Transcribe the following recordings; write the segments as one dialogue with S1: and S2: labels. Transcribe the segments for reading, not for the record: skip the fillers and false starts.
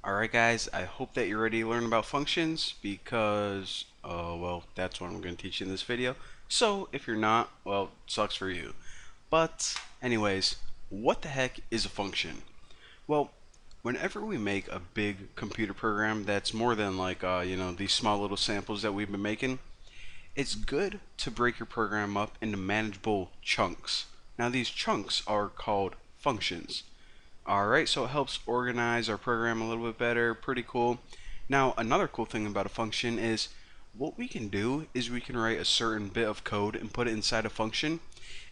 S1: Alright guys, I hope that you're ready to learn about functions because, well, that's what I'm going to teach you in this video. So, if you're not, well, sucks for you. But, anyways, what the heck is a function? Well, whenever we make a big computer program that's more than like, these small little samples that we've been making, it's good to break your program up into manageable chunks. Now, these chunks are called functions. Alright, so it helps organize our program a little bit better. Pretty cool. Now, another cool thing about a function is what we can do is we can write a certain bit of code and put it inside a function,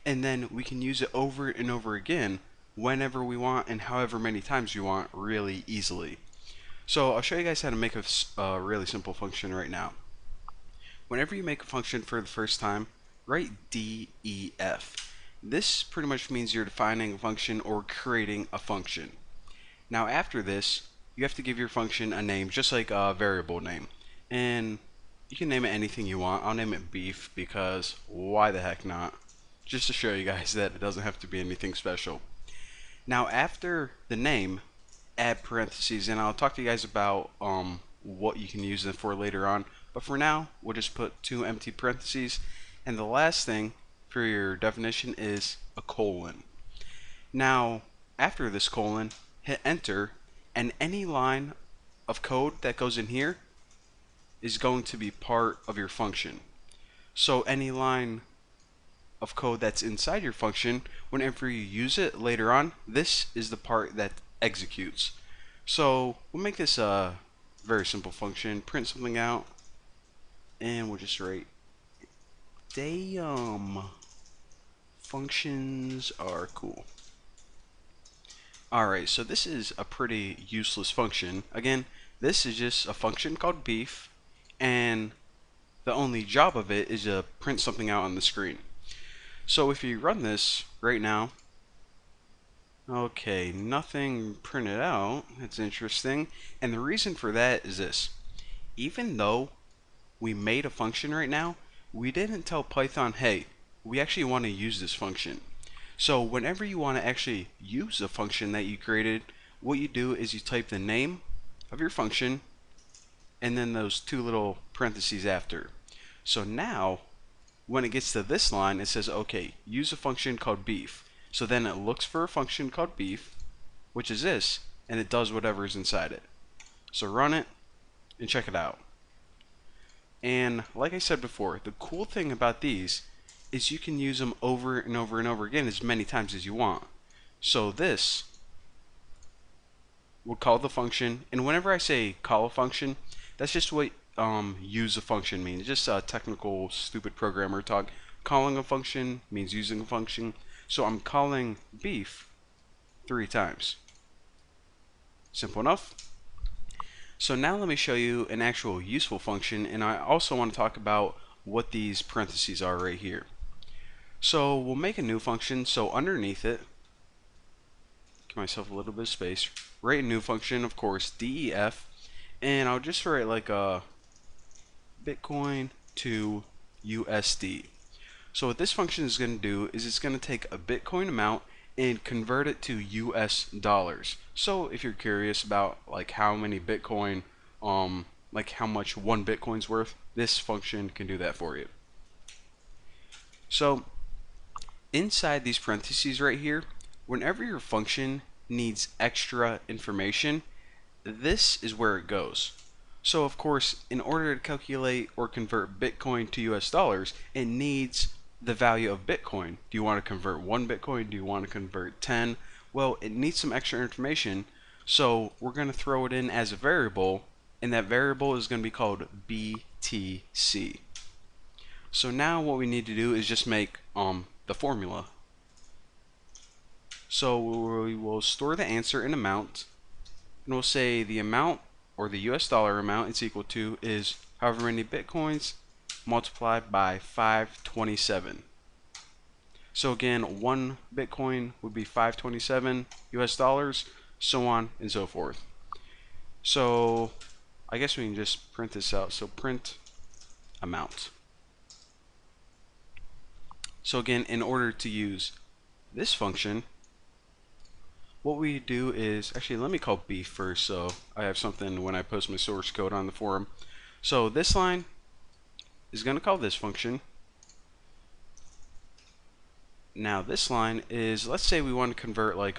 S1: and then we can use it over and over again whenever we want and however many times you want really easily. So I'll show you guys how to make a really simple function right now. Whenever you make a function for the first time, write def. This pretty much means you're defining a function or creating a function. Now after this, you have to give your function a name, just like a variable name. And you can name it anything you want. I'll name it beef because why the heck not? Just to show you guys that it doesn't have to be anything special. Now after the name, add parentheses, and I'll talk to you guys about what you can use it for later on. But for now, we'll just put two empty parentheses. And the last thing for your definition is a colon. Now, after this colon, hit enter, and any line of code that goes in here is going to be part of your function. So any line of code that's inside your function, whenever you use it later on, this is the part that executes. So we'll make this a very simple function, print something out, and we'll just write damn. Functions are cool. Alright, so this is a pretty useless function. Again, this is just a function called beef, and the only job of it is to print something out on the screen. So if you run this right now, okay, nothing printed out. That's interesting. And the reason for that is this. Even though we made a function right now, we didn't tell Python, hey, we actually want to use this function. So whenever you want to actually use a function that you created, what you do is you type the name of your function and then those two little parentheses after. So now, when it gets to this line, it says, okay, use a function called beef. So then it looks for a function called beef, which is this, and it does whatever is inside it. So run it and check it out. And like I said before, the cool thing about these is you can use them over and over and over again as many times as you want. So this will call the function, and whenever I say call a function, that's just what use a function means. It's just a technical stupid programmer talk. Calling a function means using a function. So I'm calling beef 3 times. Simple enough. So now let me show you an actual useful function, and I also want to talk about what these parentheses are right here. So we'll make a new function. So underneath it, give myself a little bit of space, write a new function, of course, def, and I'll just write like a Bitcoin to USD. So what this function is going to do is it's going to take a Bitcoin amount and convert it to US dollars. So if you're curious about like how many Bitcoin, like how much one Bitcoin's worth, this function can do that for you. So inside these parentheses right here, whenever your function needs extra information, this is where it goes. So of course, in order to calculate or convert Bitcoin to US dollars, it needs the value of Bitcoin. Do you want to convert 1 Bitcoin? Do you want to convert 10? Well, it needs some extra information, so we're going to throw it in as a variable, and that variable is going to be called BTC. So now what we need to do is just make the formula. So we will store the answer in amount, and we'll say the amount, or the US dollar amount it's equal to, is however many Bitcoins multiplied by 527. So again, 1 Bitcoin would be 527 US dollars, so on and so forth. So I guess we can just print this out. So print amount. So again, in order to use this function, what we do is, actually let me call B first so I have something when I post my source code on the forum. So this line is going to call this function. Now this line is, let's say we want to convert like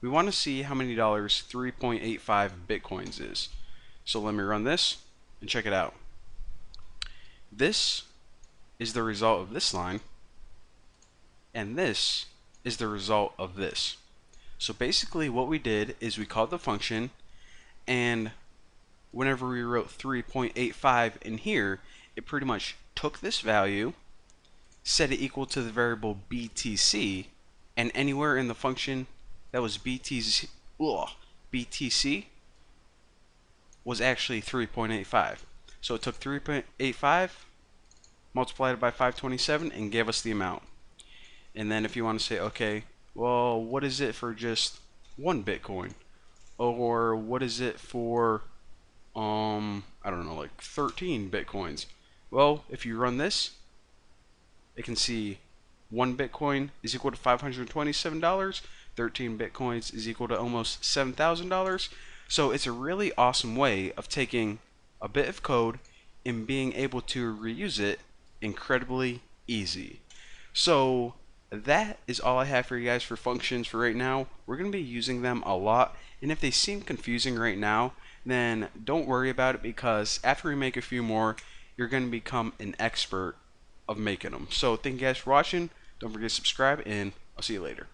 S1: we want to see how many dollars 3.85 bitcoins is. So let me run this and check it out. This is the result of this line, and this is the result of this. So basically what we did is we called the function, and whenever we wrote 3.85 in here, it pretty much took this value, set it equal to the variable BTC, and anywhere in the function that was BTC was actually 3.85. So it took 3.85, multiplied it by 527, and gave us the amount. And then if you want to say, okay, well, what is it for just 1 Bitcoin? Or what is it for, I don't know, like 13 Bitcoins? Well, if you run this, it can see 1 Bitcoin is equal to $527, 13 Bitcoins is equal to almost $7,000. So it's a really awesome way of taking a bit of code and being able to reuse it incredibly easy. So that is all I have for you guys for functions for right now. We're going to be using them a lot, and if they seem confusing right now, then don't worry about it, because after we make a few more, you're going to become an expert of making them. So thank you guys for watching. Don't forget to subscribe, and I'll see you later.